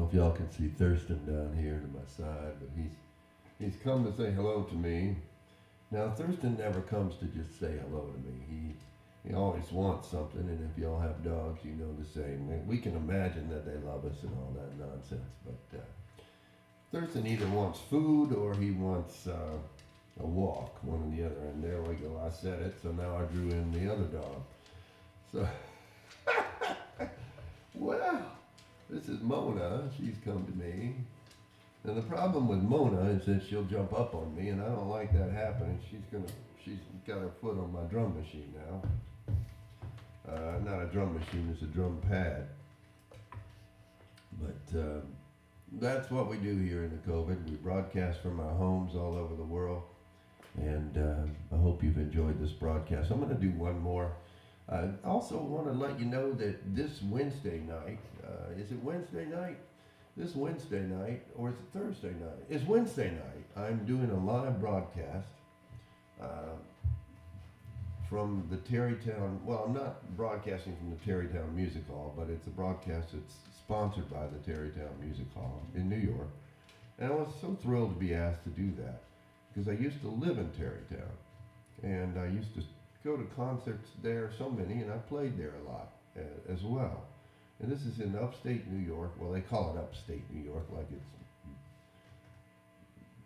if y'all can see Thurston down here to my side, but he's come to say hello to me. Now Thurston never comes to just say hello to me. He always wants something, and if y'all have dogs, you know the same. We can imagine that they love us and all that nonsense, but Thurston either wants food or he wants a walk, one or the other. And there we go. I said it, so now I drew in the other dog. So, well, this is Mona. She's come to me. And the problem with Mona is that she'll jump up on me, and I don't like that happening. She's got her foot on my drum machine now. Not a drum machine, it's a drum pad. But that's what we do here in the COVID. We broadcast from our homes all over the world. And I hope you've enjoyed this broadcast. I'm going to do one more. I also want to let you know that this Wednesday night, is it Wednesday night? This Wednesday night, or is it Thursday night? It's Wednesday night. I'm doing a live broadcast from the Terrytown, well, I'm not broadcasting from the Terrytown Music Hall, but it's a broadcast that's sponsored by the Terrytown Music Hall in New York. And I was so thrilled to be asked to do that, because I used to live in Terrytown, and I used to go to concerts there, so many, and I played there a lot as well. And this is in upstate New York. Well, they call it upstate New York, like it's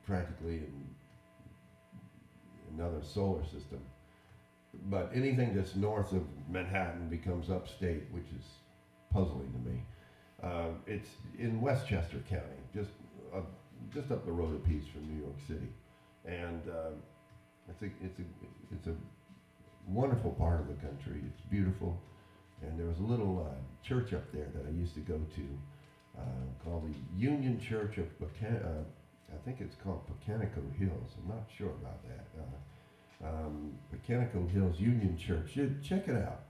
practically in another solar system. But anything that's north of Manhattan becomes upstate, which is puzzling to me. It's in Westchester County, just up the road a piece from New York City, and it's a wonderful part of the country. It's beautiful, and there was a little church up there that I used to go to called the Union Church of I think it's called Pecanico Hills. I'm not sure about that. Pecanico Hills Union Church. Check it out.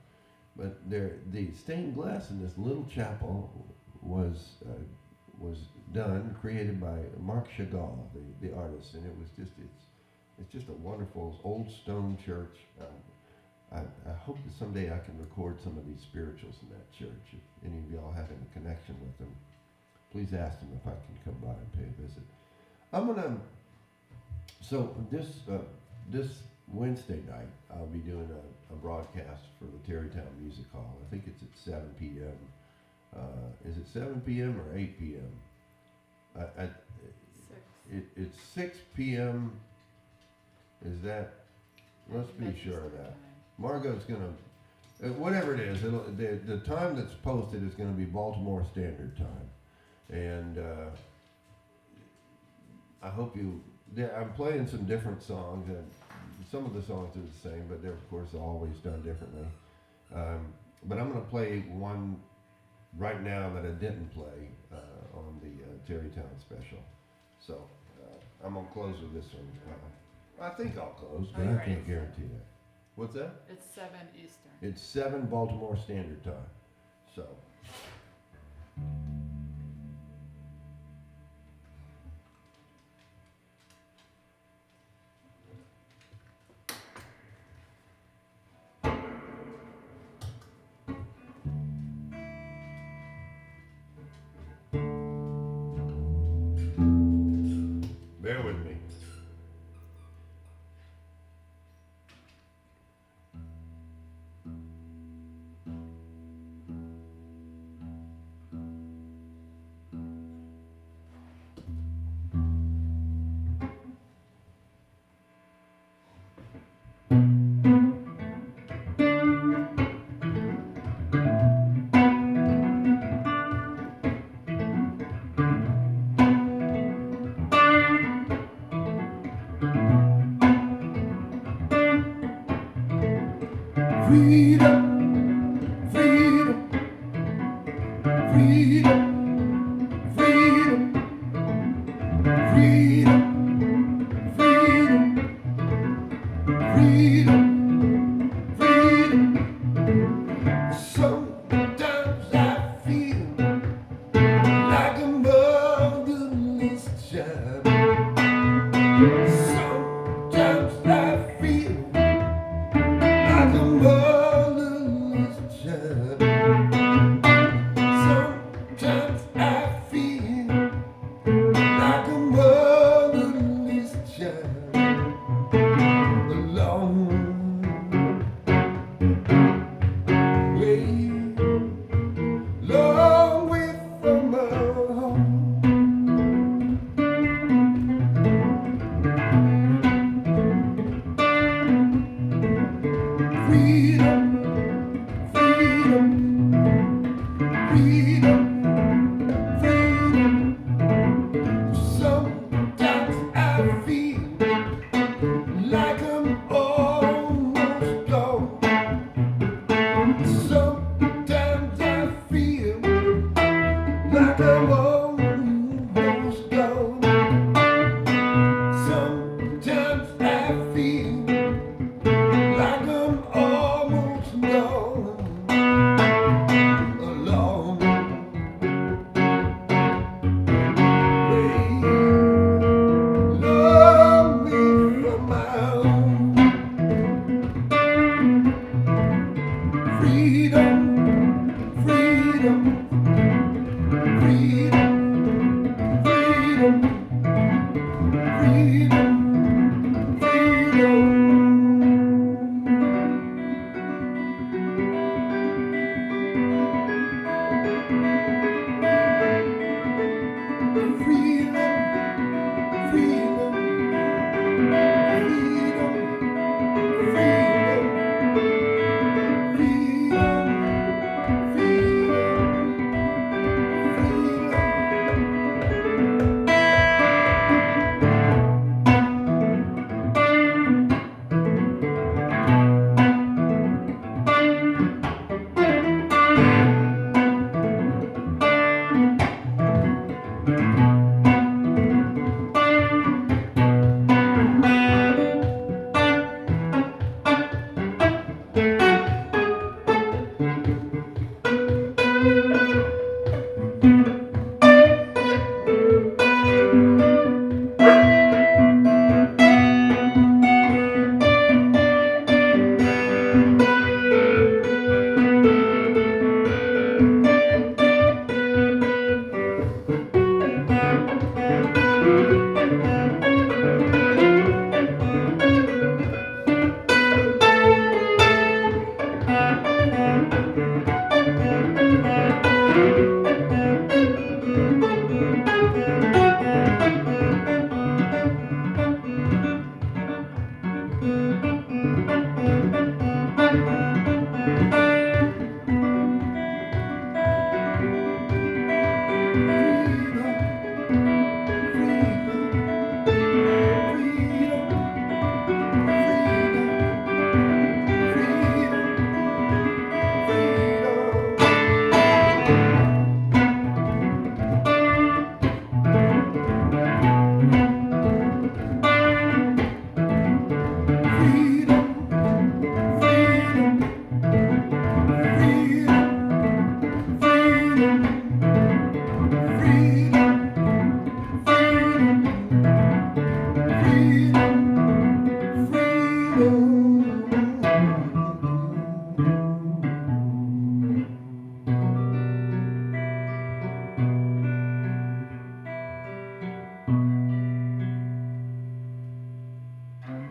But the stained glass in this little chapel was created by Marc Chagall, the artist, and it's just a wonderful old stone church. I hope that someday I can record some of these spirituals in that church. If any of y'all have any connection with them, please ask them if I can come by and pay a visit. So this Wednesday night, I'll be doing a broadcast for the Terrytown Music Hall. I think it's at 7 p.m. Is it 7 p.m. or 8 p.m.? It's 6 p.m. Is that? Let's be sure of that. Margot's gonna, whatever it is, the time that's posted is gonna be Baltimore Standard Time, and I hope I'm playing some different songs, and some of the songs are the same, but they're of course always done differently. But I'm gonna play one right now that I didn't play on the Terrytown special. So I'm gonna close with this one. I think I'll close, but I can't guarantee that. What's that? It's 7 Eastern. It's 7 Baltimore Standard Time. So. Bear with me. Freedom, freedom, freedom, freedom, freedom, freedom, freedom, freedom. Sometimes I feel like a motherless child. Sometimes I feel like a motherless child. Sometimes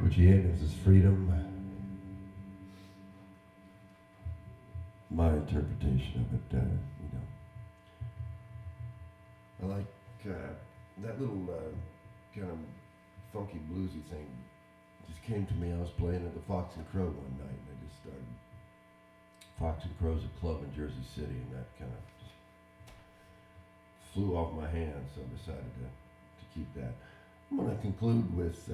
Richie Havens is freedom. My interpretation of it, I like that little kind of funky bluesy thing. Just came to me. I was playing at the Fox and Crow one night, and I just started. Fox and Crow's a club in Jersey City, and that kind of just flew off my hands. So I decided to keep that. I'm going to conclude with.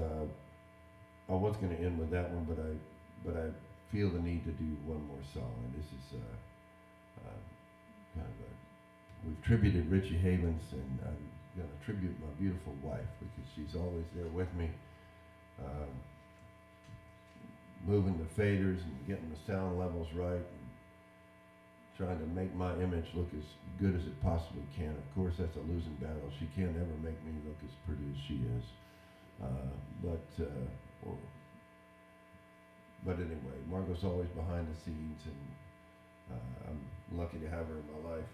I was going to end with that one, but I feel the need to do one more song, and this is kind of we've tributed Richie Havens, and I'm going to tribute my beautiful wife because she's always there with me, moving the faders and getting the sound levels right, and trying to make my image look as good as it possibly can. Of course, that's a losing battle. She can't ever make me look as pretty as she is. But anyway, Margot's always behind the scenes, and I'm lucky to have her in my life.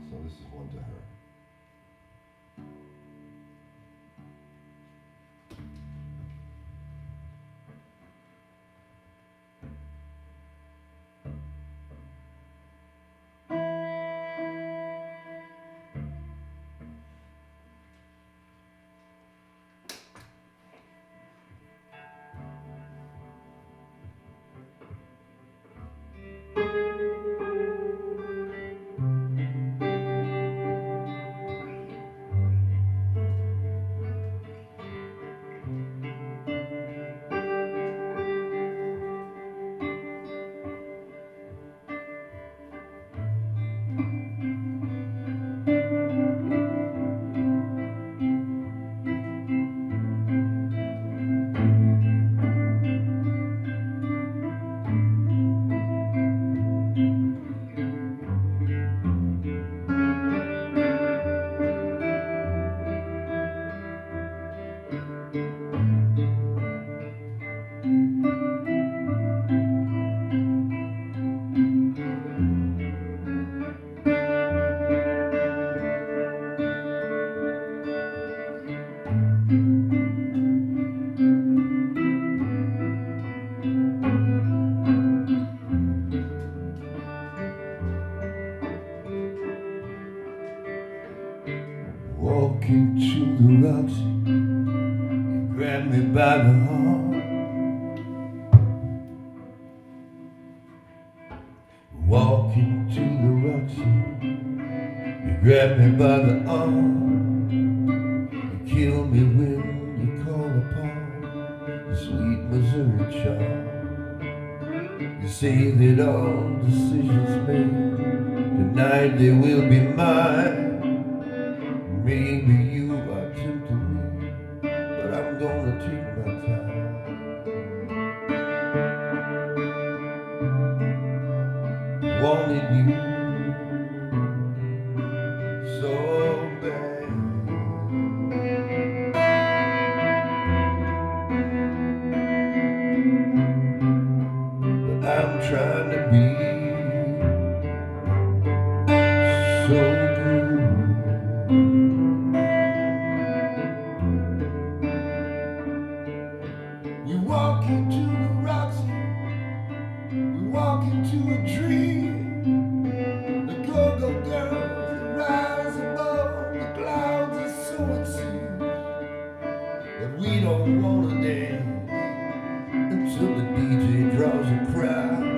So this is one to her. by the heart, walk into the Roxy. You grab me by the arm, you kill me when you call upon the sweet Missouri charm. You say that all decisions made tonight they will be mine. Maybe you are tempting me, but I'm gonna take my time. Wanted you so bad, but I'm trying to be so good. We walk into the Roxy, we walk into a dream. The go-go girls that rise above the clouds are so it seems. But we don't wanna dance until the DJ draws a crowd.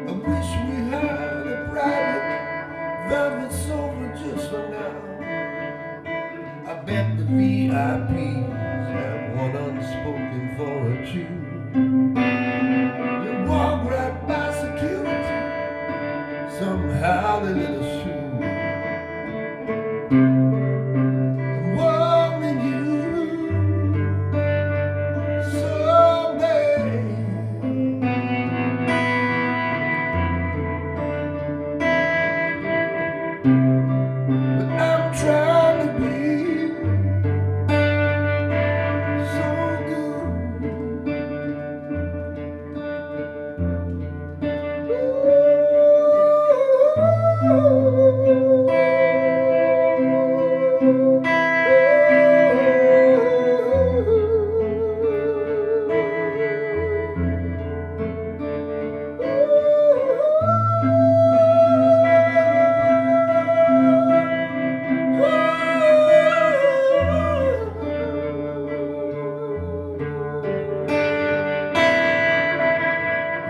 I wish we had a private velvet sofa just for now. I bet the VIPs have one unspoken for a tune. You walk right by security, somehow they let us shoot. I'm wanting you someday. But I'm trying to be so good.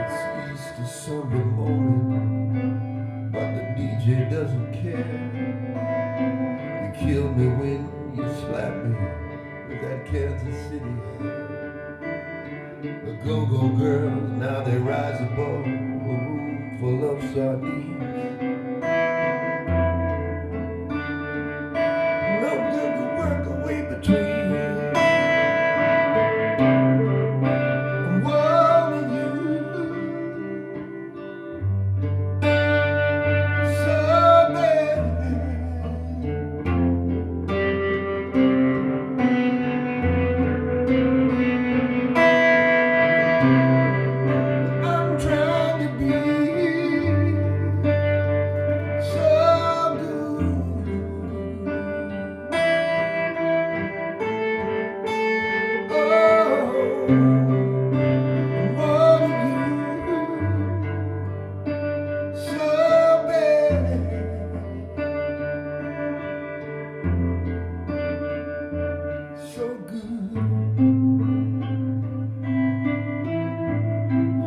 It's Easter Sunday morning, but the DJ doesn't care. You kill me when you slap me with that Kansas City hair. The go-go girls, now they rise above a room full of sardines. No good to work away between. I'm wanting you so bad. I'm trying to be so good. Oh, I'm wanting you so bad, so good.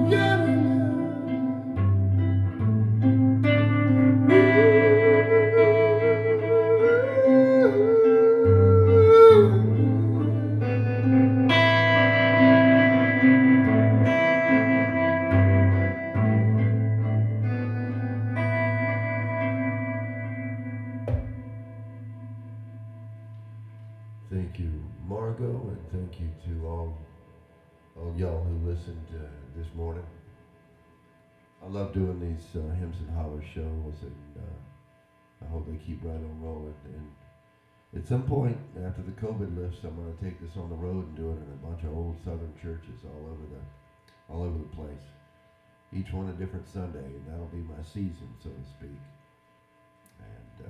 Yeah. Thank you, Margot, and thank you to all y'all who listened this morning. I love doing these Hymns and Hollers shows, and I hope they keep right on rolling. And at some point, after the COVID lifts, I'm going to take this on the road and do it in a bunch of old Southern churches all over the place. Each one a different Sunday, and that'll be my season, so to speak. And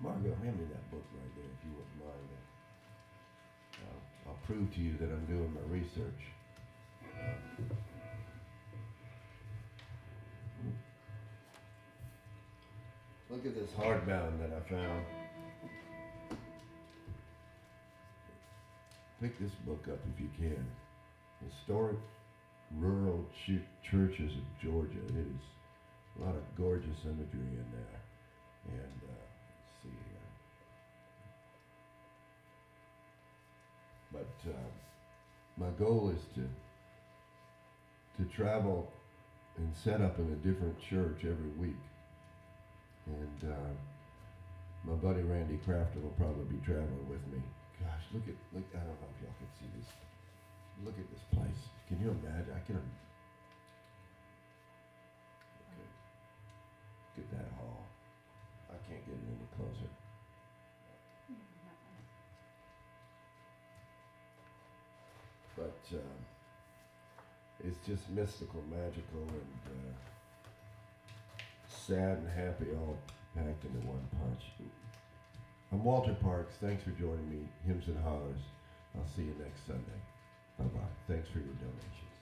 Margot, hand me that book right there, if you wouldn't mind. I'll prove to you that I'm doing my research. Look at this hardbound that I found. pick this book up if you can. Historic Rural Churches of Georgia. It is a lot of gorgeous imagery in there. And let's see here. But my goal is to travel and set up in a different church every week. And my buddy Randy Crafton will probably be traveling with me. Gosh, look, I don't know if y'all can see this. Look at this place. Can you imagine? Okay. Get that hall. I can't get it any closer. But it's just mystical, magical, and sad and happy all packed into one punch. I'm Walter Parks. Thanks for joining me. Hymns and Hollers. I'll see you next Sunday. Bye-bye. Thanks for your donation.